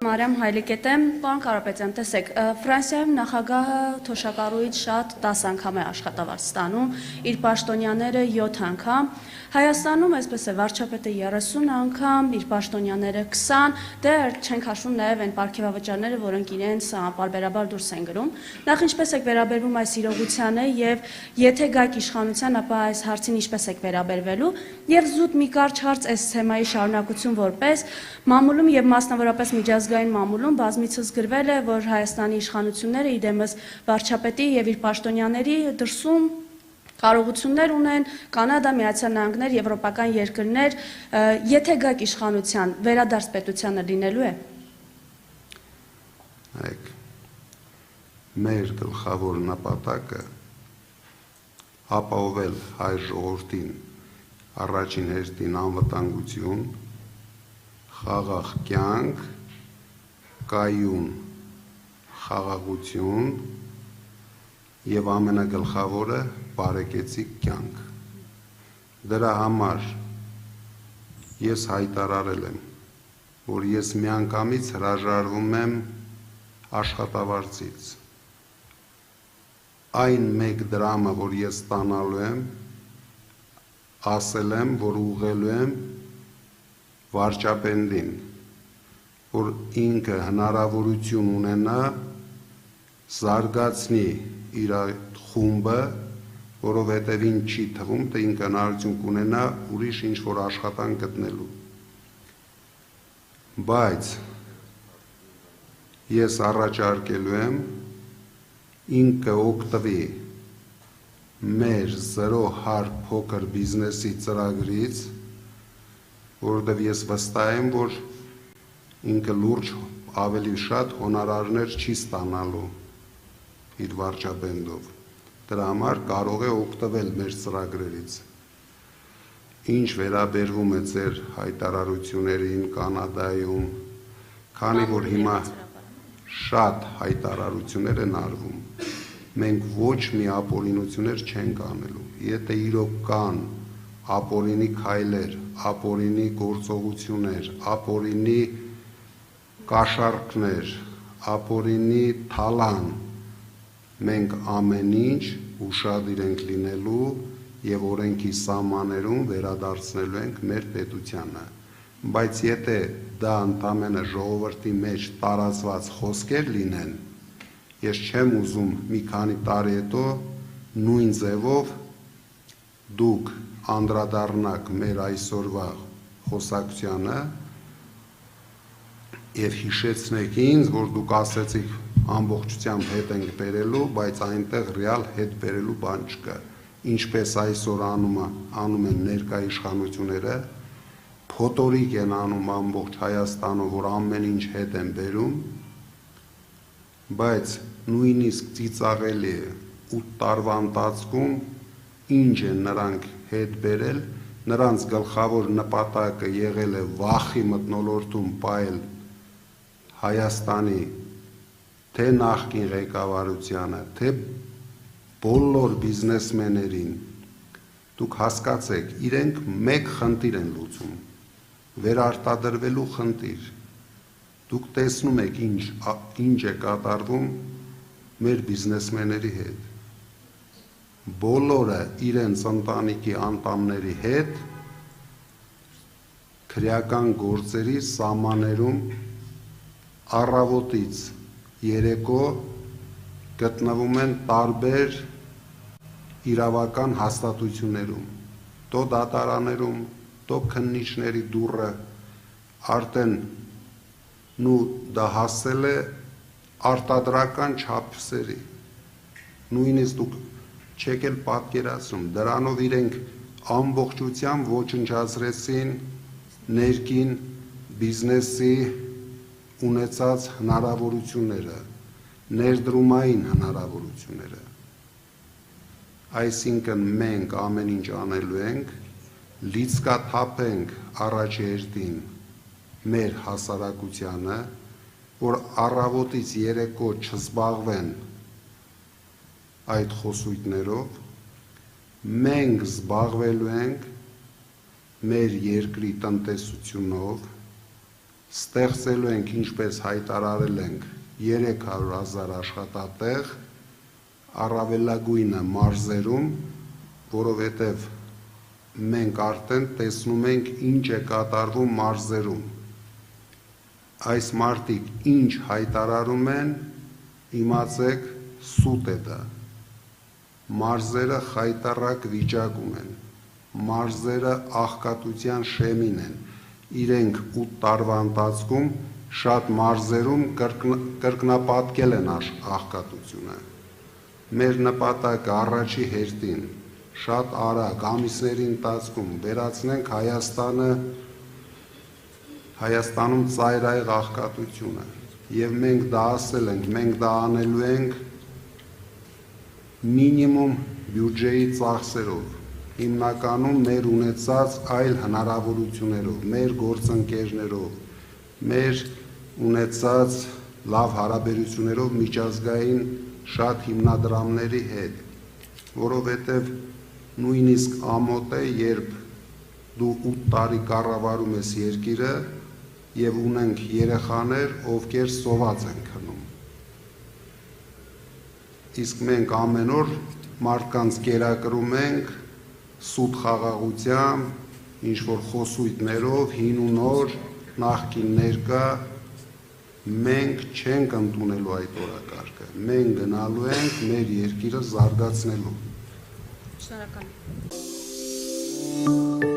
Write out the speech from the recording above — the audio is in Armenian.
Մարիամ Հայլիկետեմ, պարոն Կարապետյան, տեսեք, Ֆրանսիայում նախագահը թոշակառուից շատ 10 անգամ է աշխատավարձ ստանում, իր պաշտոնյաները 7 անգամ, Հայաստանում այսպես է, վարչապետը 30 անգամ, իր պաշտոնյաները 20, դե չենք հաշվում նաև այն պարգևավճարները, որոնք իրենց պարբերաբար դուրս են գրում։ Նախ ինչպես եք վերաբերվում այս իրողությանը եւ եթե գաք իշխանության, ապա այս հարցին ինչպես եք վերաբերվելու եւ զուտ մի կարճ հարց այս թեմայի շարունակություն որպես մամուլում եւ մասնավորապես միջազգային մամուլում բազմիցս գրվել է, որ Հայաստանի իշխանությունները իդեմս վարչապետի եւ իր պաշտոնյաների դրսում կարողություններ ունեն Կանադա, Միացյալ Նահանգներ, եվրոպական երկրներ, եթե գաք իշխանության, վերադարձ պետությանը լինելու է։ Այք մեր գլխավոր նպատակը ապահովել հայ ժողովրդին առաջին հերթին անվտանգություն, խաղաղ կյանք, կայուն խաղաղություն եւ ամենագլխավորը բարեկեցիկ կյանք։ Դրա համար ես հայտարարել եմ, որ ես միանգամից հրաժարվում եմ աշխատավարձից։ Այն մեկ դրամը, որ ես ստանալու եմ, ասել եմ, որ ուղղելու եմ վարչապետին, որ ինքը հնարավորություն ունենա զարգացնի իր խումբը, որովհետև ինձ չի թվում, թե ինքը հնարավորություն կունենա ուրիշ ինչ-որ աշխատանք գտնելու։ Բայց ես առաջարկելու եմ ինքը օգտվի մեր զրո հար փոքր բիզնեսի ծրագրից, որովհետև ես վստահ եմ, որ ինքը լուրջ ավելի շատ հոնորարներ չի ստանալու իր վարչապետով։ Դրա համար կարող է օգտվել մեր ծրագրերից։ Ինչ վերաբերվում է ձեր հայտարարություններին Կանադայում, քանի որ հիմա շատ հայտարարություններ են արվում, մենք ոչ մի ապօրինություններ չենք անելու։ Եթե իրոք կան ապօրինի քայլեր, ապօրինի գործողություններ, ապօրինի կաշառքներ, ապօրինի թալան, մենք ամեն ինչ ուշադիր ենք լինելու եւ օրենքի սահմաններում վերադարձնելու ենք մեր պետությանը։ Բայց եթե դա ընդամենը ժողովրդի մեջ տարածված խոսքեր լինեն, ես չեմ ուզում մի քանի տարի հետո նույն ձևով դուք անդրադառնաք մեր այսօրվա խոսակցությանը եւ հիշեցնեք ինձ, որ դուք ասեցիք ամբողջությամբ հետ ենք բերելու, բայց այնտեղ ռեալ հետ բերելու բան չկա։ Ինչպես այսօր անում են ներկա իշխանությունները, փոթորիկ են անում ամբողջ Հայաստանում, որ ամեն ինչ հետ են բերում, բայց նույնիսկ ծիծաղելի է 8 տարվա ընթացքում ինչ են նրանք հետ բերել, նրանց գլխավոր նպատակը եղել է վախի մթնոլորտում պահել Հայաստանի թե նախկին ղեկավարությանը, թե բոլոր բիզնեսմեններին, դուք հասկացեք, իրենք մեկ խնդիր են լուծում, վերարտադրվելու խնդիր, դուք տեսնում եք ինչ է կատարվում մեր բիզնեսմենների հետ, բոլորը իրենց ընտանիքի անդամների հետ քրեական գործերի սահմաններում առավոտից երեկո գտնվում են տարբեր իրավական հաստատություններում, տո դատարաններում, տո քննիչների դուռը արդեն դա հասել է արտադրական չափսերի, նույնիսկ դուք չեք էլ պատկերացնում, դրանով իրենք ամբողջությամբ ոչնչացրեցին ներքին բիզնեսի ունեցած հնարավորությունները, ներդրումային հնարավորությունները։ Այսինքն մենք ամեն ինչ անելու ենք, լիցկաթափենք առաջ հերթին մեր հասարակությանը, որ առավոտից երեկո չզբաղվեն այդ խոսույթներով, մենք զբաղվելու ենք մեր երկրի տնտեսությունով, ստեղծելու ենք, ինչպես հայտարարել ենք, 300,000 աշխատատեղ, առավելագույնը մարզերում, որովհետև մենք արդեն տեսնում ենք ինչ է կատարվում մարզերում։ Այս մարդիկ ինչ հայտարարում են, իմացեք, սուտ է դա։ Մարզերը խայտառակ վիճակում են, մարզերը աղքատության շեմին են, իրենք 8 տարվա ընթացքում շատ մարզերում կրկնապատկել են աղքատությունը։ Մեր նպատակը առաջի հերթին շատ արագ ամիսների ընթացքում վերացնենք Հայաստանում ծայրահեղ աղքատությունը, եւ մենք դա ասել ենք, մենք դա անելու ենք մինիմում բյուջեի ծախսերով, հիմնականում մեր ունեցած այլ հնարավորություններով, մեր գործընկերներով, մեր ունեցած լավ հարաբերություններով միջազգային շատ հիմնադրամների հետ, որովհետև նույնիսկ ամոթ է, երբ դու 8 տարի կառավարում ես երկիրը եւ ունենք երեխաներ, ովքեր սոված են քնում։ Իսկ մենք ամեն օր մարդկանց կերակրում ենք սուտ խաղաղությամբ, ինչ-որ խոսույթներով, հին ու նոր, նախկին ներկա, մենք չենք ընդունելու այդ օրակարգը, մենք գնալու ենք մեր երկիրը զարգացնելու։ Շնորհակալ եմ։